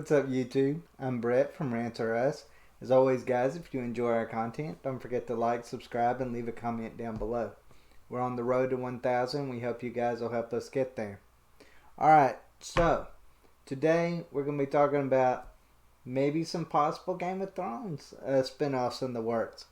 What's up, YouTube? I'm Brett from Rants. As always, guys, if you enjoy our content, don't forget to like, subscribe, and leave a comment down below. We're on the road to 1,000. We hope you guys will help us get there. Alright, so today we're going to be talking about maybe some possible Game of Thrones spinoffs in the works.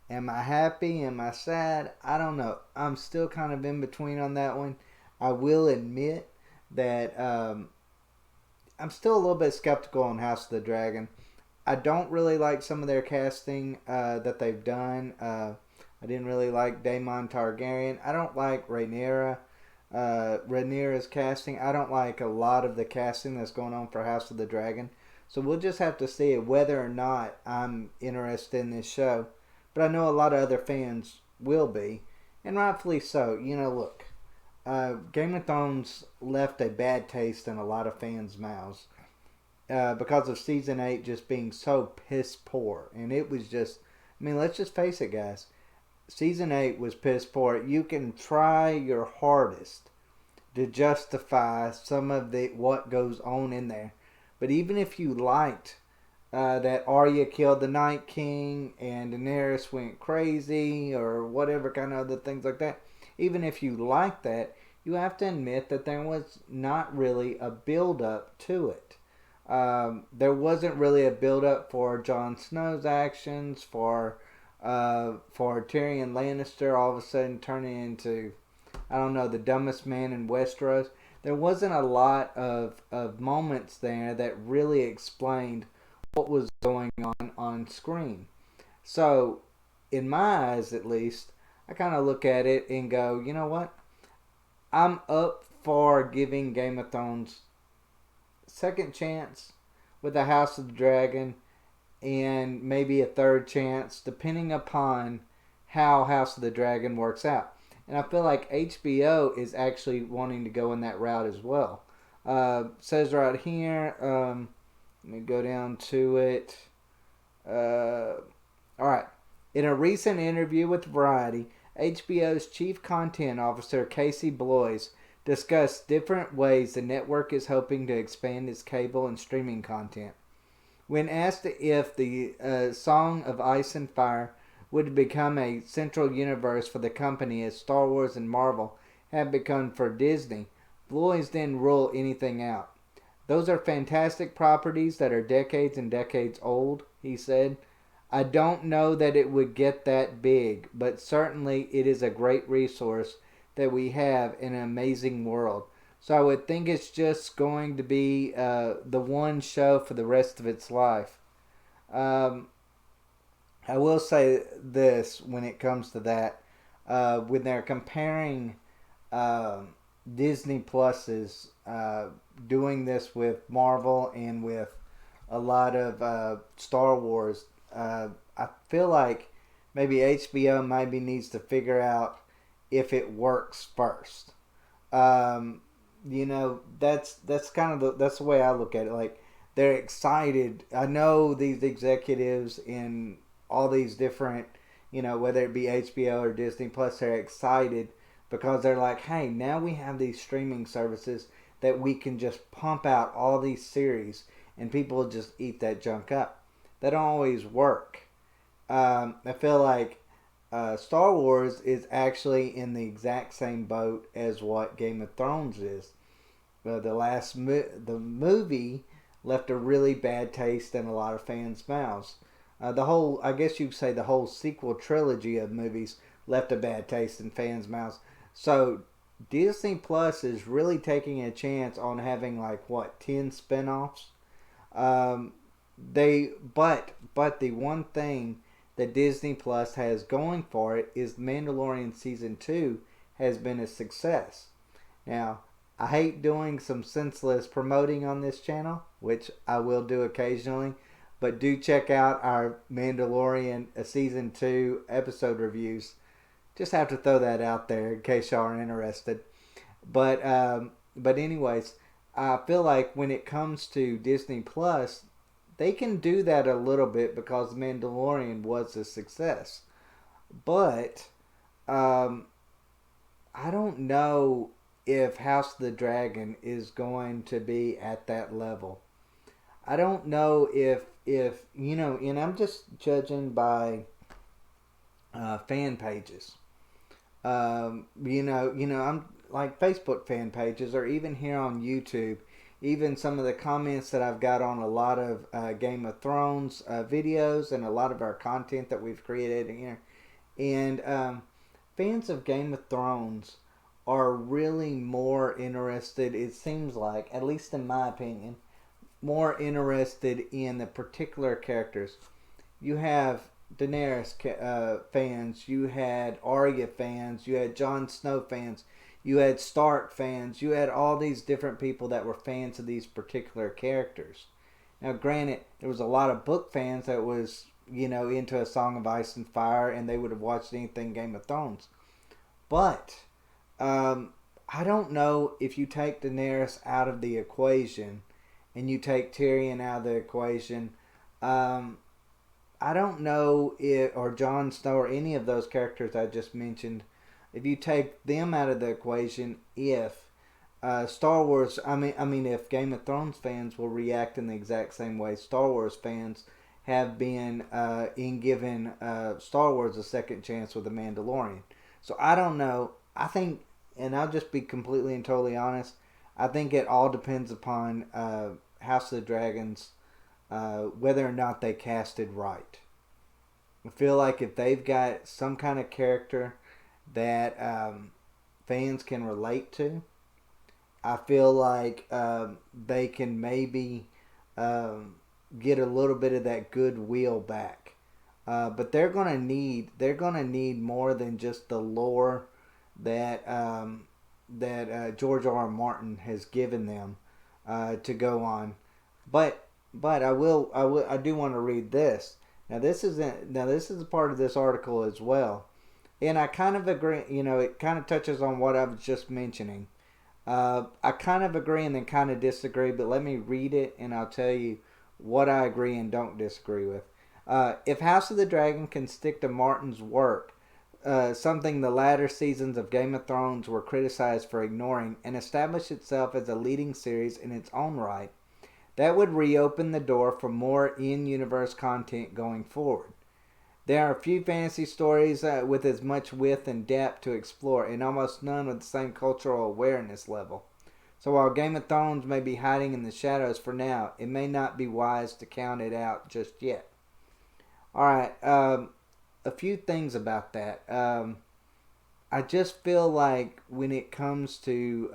Am I happy? Am I sad? I don't know. I'm still kind of in between on that one. I will admit that I'm still a little bit skeptical on House of the Dragon. I don't really like some of their casting that they've done. I didn't really like Daemon Targaryen. I don't like Rhaenyra's casting. I don't like a lot of the casting that's going on for House of the Dragon. So we'll just have to see whether or not I'm interested in this show. But I know a lot of other fans will be, and rightfully so. You know, look, Game of Thrones left a bad taste in a lot of fans' mouths because of season 8 just being so piss poor. And it was just, I mean, let's just face it, guys. Season 8 was piss poor. You can try your hardest to justify some of what goes on in there. But even if you liked that Arya killed the Night King and Daenerys went crazy or whatever kind of other things like that, even if you like that, you have to admit that there was not really a build-up to it. There wasn't really a build-up for Jon Snow's actions, for Tyrion Lannister all of a sudden turning into, I don't know, the dumbest man in Westeros. There wasn't a lot of moments there that really explained what was going on screen. So, in my eyes at least, I kind of look at it and go, you know what? I'm up for giving Game of Thrones second chance with the House of the Dragon and maybe a third chance depending upon how House of the Dragon works out. And I feel like HBO is actually wanting to go in that route as well. Says right here, let me go down to it. Alright. In a recent interview with Variety, HBO's Chief Content Officer Casey Bloys discussed different ways the network is hoping to expand its cable and streaming content. When asked if the Song of Ice and Fire would become a central universe for the company as Star Wars and Marvel have become for Disney, Bloys didn't rule anything out. Those are fantastic properties that are decades and decades old, he said. I don't know that it would get that big, but certainly it is a great resource that we have in an amazing world. So I would think it's just going to be the one show for the rest of its life. I will say this when it comes to that. When they're comparing Disney Plus's doing this with Marvel and with a lot of Star Wars, I feel like maybe HBO maybe needs to figure out if it works first. You know, that's kind of that's the way I look at it. Like, they're excited. I know these executives in all these different, you know, whether it be HBO or Disney Plus, they're excited because they're like, hey, now we have these streaming services that we can just pump out all these series and people will just eat that junk up. That don't always work. I feel like Star Wars is actually in the exact same boat as what Game of Thrones is. The movie left a really bad taste in a lot of fans' mouths. I guess you could say the whole sequel trilogy of movies left a bad taste in fans' mouths. So Disney Plus is really taking a chance on having 10 spinoffs. But the one thing that Disney Plus has going for it is Mandalorian Season 2 has been a success. Now, I hate doing some senseless promoting on this channel, which I will do occasionally, but do check out our Mandalorian Season 2 episode reviews. Just have to throw that out there in case y'all are interested. But anyways, I feel like when it comes to Disney Plus, they can do that a little bit because Mandalorian was a success. But I don't know if House of the Dragon is going to be at that level. I don't know if and I'm just judging by fan pages. I'm like Facebook fan pages, or even here on YouTube. Even some of the comments that I've got on a lot of Game of Thrones videos and a lot of our content that we've created here. And fans of Game of Thrones are really more interested, it seems like, at least in my opinion, more interested in the particular characters. You have Daenerys fans, you had Arya fans, you had Jon Snow fans, you had Stark fans, you had all these different people that were fans of these particular characters. Now, granted, there was a lot of book fans that was, into A Song of Ice and Fire, and they would have watched anything Game of Thrones. But I don't know if you take Daenerys out of the equation and you take Tyrion out of the equation. I don't know if, or Jon Snow or any of those characters I just mentioned, if you take them out of the equation, if Star Wars, if Game of Thrones fans will react in the exact same way Star Wars fans have been in giving Star Wars a second chance with The Mandalorian. So I don't know. I think, and I'll just be completely and totally honest, I think it all depends upon House of the Dragons, whether or not they casted right. I feel like if they've got some kind of character that fans can relate to, I feel like they can maybe get a little bit of that goodwill back. But they're gonna need more than just the lore that George R. R. Martin has given them to go on. But I do want to read this. Now this is a part of this article as well, and I kind of agree. It kind of touches on what I was just mentioning. I kind of agree and then kind of disagree, but let me read it and I'll tell you what I agree and don't disagree with. If House of the Dragon can stick to Martin's work, something the latter seasons of Game of Thrones were criticized for ignoring, and establish itself as a leading series in its own right, that would reopen the door for more in-universe content going forward. There are few fantasy stories with as much width and depth to explore, and almost none with the same cultural awareness level. So while Game of Thrones may be hiding in the shadows for now, it may not be wise to count it out just yet. Alright, a few things about that. I just feel like when it comes to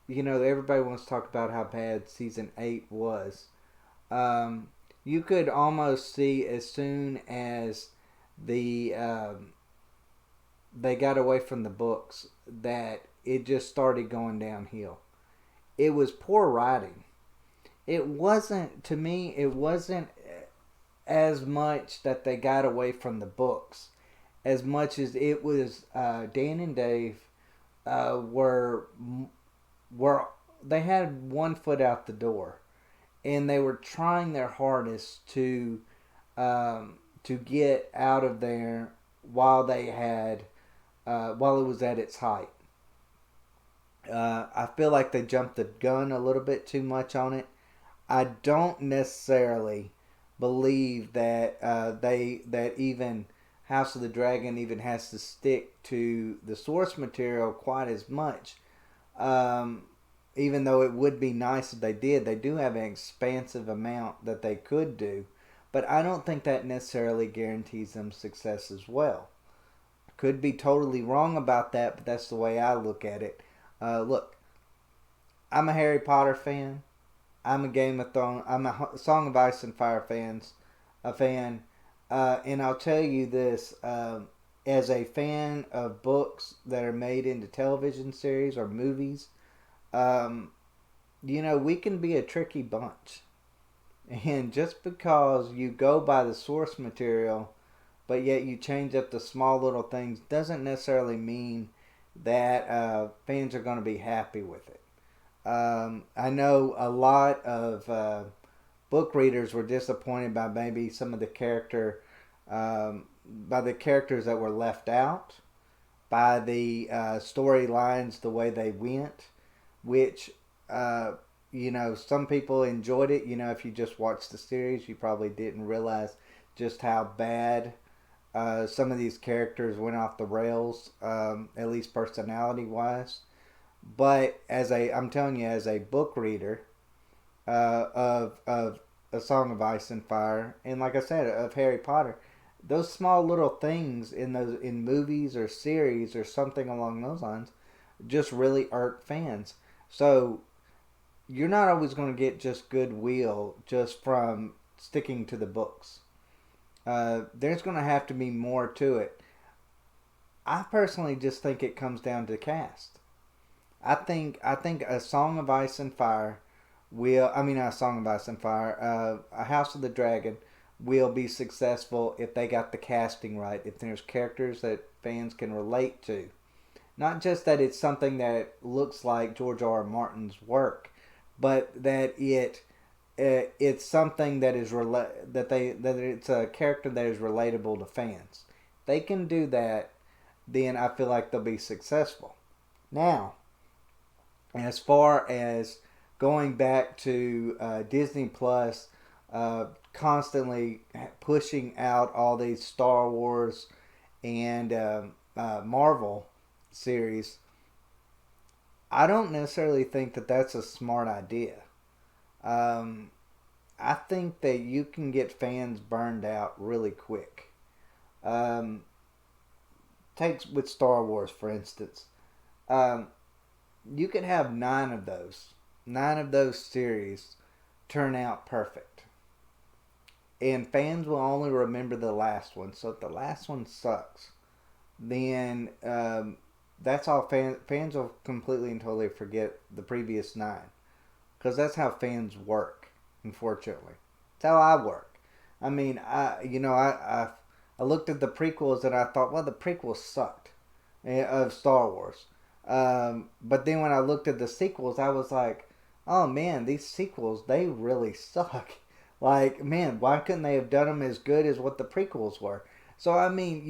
everybody wants to talk about how bad season 8 was. You could almost see as soon as they got away from the books that it just started going downhill. It was poor writing. It wasn't as much that they got away from the books as much as it was Dan and Dave were they had one foot out the door, and they were trying their hardest to get out of there while it was at its height. I feel like they jumped the gun a little bit too much on it. I don't necessarily believe that that even House of the Dragon even has to stick to the source material quite as much. Even though it would be nice if they did, they do have an expansive amount that they could do. But I don't think that necessarily guarantees them success as well. Could be totally wrong about that, but that's the way I look at it. Look, I'm a Harry Potter fan. I'm a Game of Thrones. I'm a Song of Ice and Fire fan. And I'll tell you this, as a fan of books that are made into television series or movies, we can be a tricky bunch. And just because you go by the source material, but yet you change up the small little things, doesn't necessarily mean that fans are going to be happy with it. I know a lot of book readers were disappointed by maybe some of the by the characters that were left out, by the storylines, the way they went, which some people enjoyed it. If you just watched the series, you probably didn't realize just how bad some of these characters went off the rails, at least personality wise. But I'm telling you, as a book reader of A Song of Ice and Fire, and like I said, of Harry Potter, those small little things in movies or series or something along those lines just really irk fans. So you're not always going to get just goodwill just from sticking to the books. There's going to have to be more to it. I personally just think it comes down to cast. I think A Song of Ice and Fire a Song of Ice and Fire, A House of the Dragon will be successful if they got the casting right. If there's characters that fans can relate to, not just that it's something that looks like George R. R. Martin's work, but that it's something that is that it's a character that is relatable to fans. If they can do that, then I feel like they'll be successful. Now, as far as going back to Disney Plus, constantly pushing out all these Star Wars and Marvel series, I don't necessarily think that that's a smart idea. I think that you can get fans burned out really quick. Um, Take with Star Wars, for instance. Um, you could have nine of those series turn out perfect, and fans will only remember the last one. So if the last one sucks, then that's all fans will completely and totally forget the previous nine, because that's how fans work. Unfortunately, that's how I work. I mean, I looked at the prequels and I thought, well, the prequels sucked of Star Wars. But then when I looked at the sequels, I was like, oh man, these sequels, they really suck. Like, man, why couldn't they have done them as good as what the prequels were? So, I mean,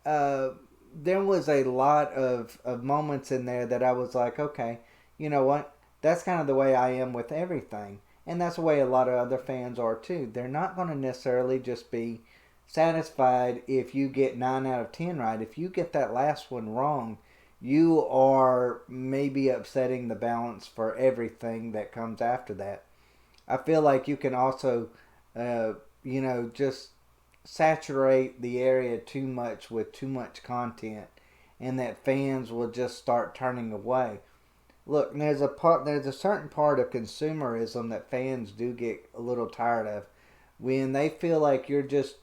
there was a lot of moments in there that I was like, okay, you know what? That's kind of the way I am with everything. And that's the way a lot of other fans are too. They're not going to necessarily just be satisfied if you get 9 out of 10 right. If you get that last one wrong, you are maybe upsetting the balance for everything that comes after that. I feel like you can also, just saturate the area too much with too much content, and that fans will just start turning away. Look, there's a certain part of consumerism that fans do get a little tired of, when they feel like you're just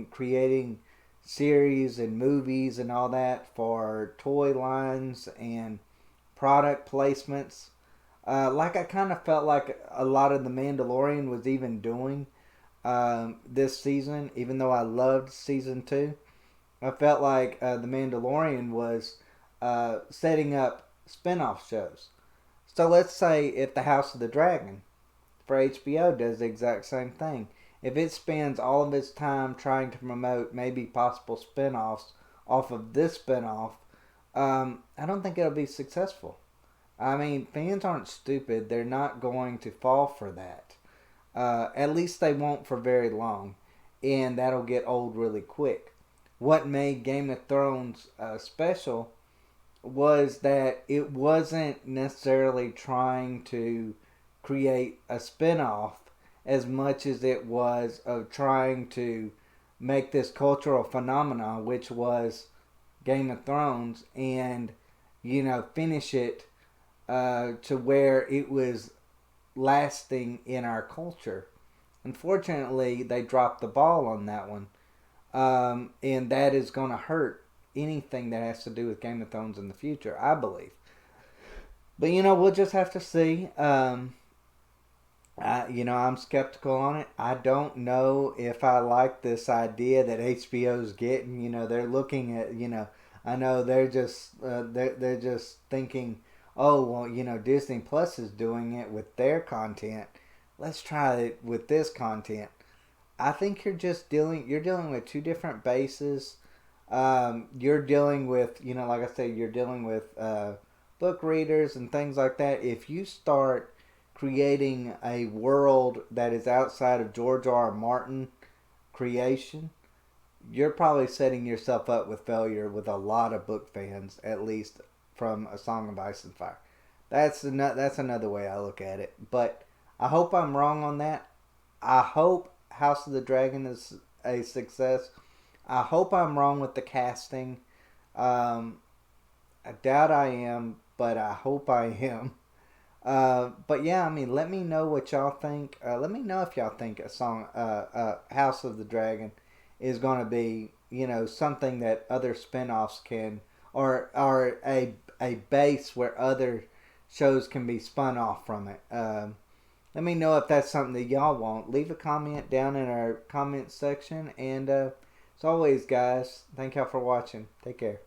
creating series and movies and all that for toy lines and product placements. Like I kind of felt like a lot of The Mandalorian was even doing this season, even though I loved season 2. I felt like The Mandalorian was setting up spin-off shows. So let's say if The House of the Dragon for HBO does the exact same thing. If it spends all of its time trying to promote maybe possible spin-offs off of this spin-off, I don't think it'll be successful. I mean, fans aren't stupid. They're not going to fall for that. At least they won't for very long. And that'll get old really quick. What made Game of Thrones special was that it wasn't necessarily trying to create a spin-off as much as it was of trying to make this cultural phenomenon, which was Game of Thrones, and finish it to where it was lasting in our culture. Unfortunately, they dropped the ball on that one, and that is going to hurt anything that has to do with Game of Thrones in the future, I believe. But we'll just have to see. I'm skeptical on it. I don't know if I like this idea that HBO's getting. They're looking at. I know they're just thinking, oh well, Disney Plus is doing it with their content. Let's try it with this content. I think you're dealing with two different bases. You're dealing with, like I said, you're dealing with book readers and things like that. If you start creating a world that is outside of George R. R. Martin creation, you're probably setting yourself up with failure with a lot of book fans, at least from A Song of Ice and Fire. That's another way I look at it. But I hope I'm wrong on that. I hope House of the Dragon is a success. I hope I'm wrong with the casting. I doubt I am, but I hope I am. But yeah, I mean, let me know what y'all think. Let me know if y'all think House of the Dragon is going to be, something that other spinoffs can, or a base where other shows can be spun off from it. Let me know if that's something that y'all want. Leave a comment down in our comment section. And as always, guys, thank y'all for watching. Take care.